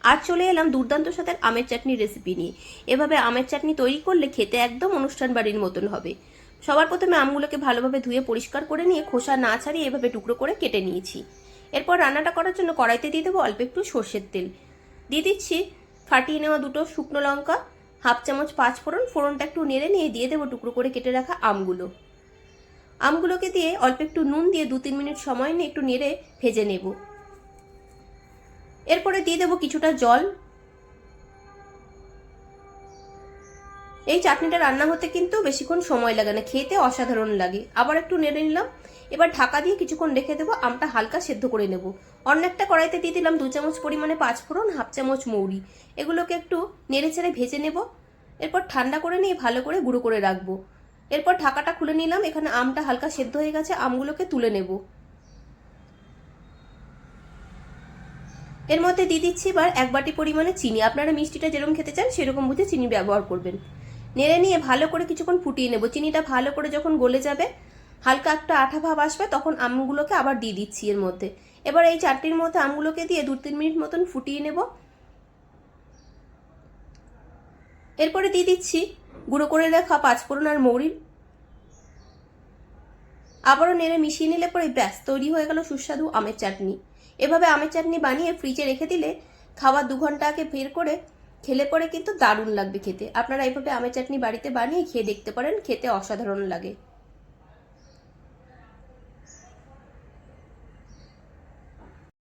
আর চলে এলাম দুর্দান্ত স্বাদের আমের চাটনির রেসিপি নিয়ে। এভাবে আমের চাটনি তৈরি করলে খেতে একদম অনুষ্ঠান বাড়ির মতন হবে। সবার প্রথমে আমগুলোকে ভালোভাবে ধুয়ে পরিষ্কার করে নিয়ে খোসা না ছাড়িয়ে এভাবে টুকরো করে কেটে নিয়েছি। এরপর রান্নাটা করার জন্য কড়াইতে দিয়ে দেবো অল্প একটু সর্ষের তেল। দিয়ে দিচ্ছি ফাটিয়ে নেওয়া দুটো শুকনো লঙ্কা, হাফ চামচ পাঁচফোড়ন। ফোড়নটা একটু নেড়ে নিয়ে দিয়ে দেবো টুকরো করে কেটে রাখা আমগুলোকে দিয়ে অল্প একটু নুন দিয়ে 2-3 মিনিট সময় নিয়ে একটু নেড়ে ভেজে নেব। এরপরে দিয়ে দেবো কিছুটা জল। এই চাটনিটা রান্না হতে কিন্তু বেশিক্ষণ সময় লাগে না, খেতে অসাধারণ লাগে। আবার একটু নেড়ে নিলাম। এবার ঢাকা দিয়ে কিছুক্ষণ রেখে দেবো, আমটা হালকা সেদ্ধ করে নেব। অন্য একটা কড়াইতে দিয়ে দিলাম 2 চামচ পরিমাণে পাঁচফোড়ন, হাফ চামচ মৌরি। এগুলোকে একটু নেড়ে চেড়ে ভেজে নেব। এরপর ঠান্ডা করে নিয়ে ভালো করে গুঁড়ো করে রাখবো। এরপর ঢাকাটা খুলে নিলাম। এখানে আমটা হালকা সেদ্ধ হয়ে গেছে, আমগুলোকে তুলে নেব। এর মধ্যে দিয়ে দিচ্ছি এবার 1 বাটি পরিমাণে চিনি। আপনারা মিষ্টিটা যেরকম খেতে চান সেরকম বুঝে চিনি ব্যবহার করবেন। নেড়ে নিয়ে ভালো করে কিছুক্ষণ ফুটিয়ে নেব। চিনিটা ভালো করে যখন গলে যাবে, হালকা একটা আঠা ভাব আসবে, তখন আমগুলোকে আবার দিয়ে দিচ্ছি এর মধ্যে। এবার এই চাটনির মধ্যে আমগুলোকে দিয়ে 2-3 মিনিট মতন ফুটিয়ে নেব। এরপরে দিয়ে দিচ্ছি গুঁড়ো করে রাখা পাঁচফোড়ন আর মৌরি। আবারও নেড়ে মিশিয়ে নিলে পরে ব্যাস তৈরি হয়ে গেল সুস্বাদু আমের চাটনি। এভাবে আমের চাটনি বানিয়ে ফ্রিজে রেখে দিলে খাওয়ার 2 ঘন্টা আগে বের করে খেলে পরে কিন্তু দারুণ লাগবে খেতে। আপনারা এইভাবে আমের চাটনি বাড়িতে বানিয়ে খেয়ে দেখতে পারেন, খেতে অসাধারণ লাগে।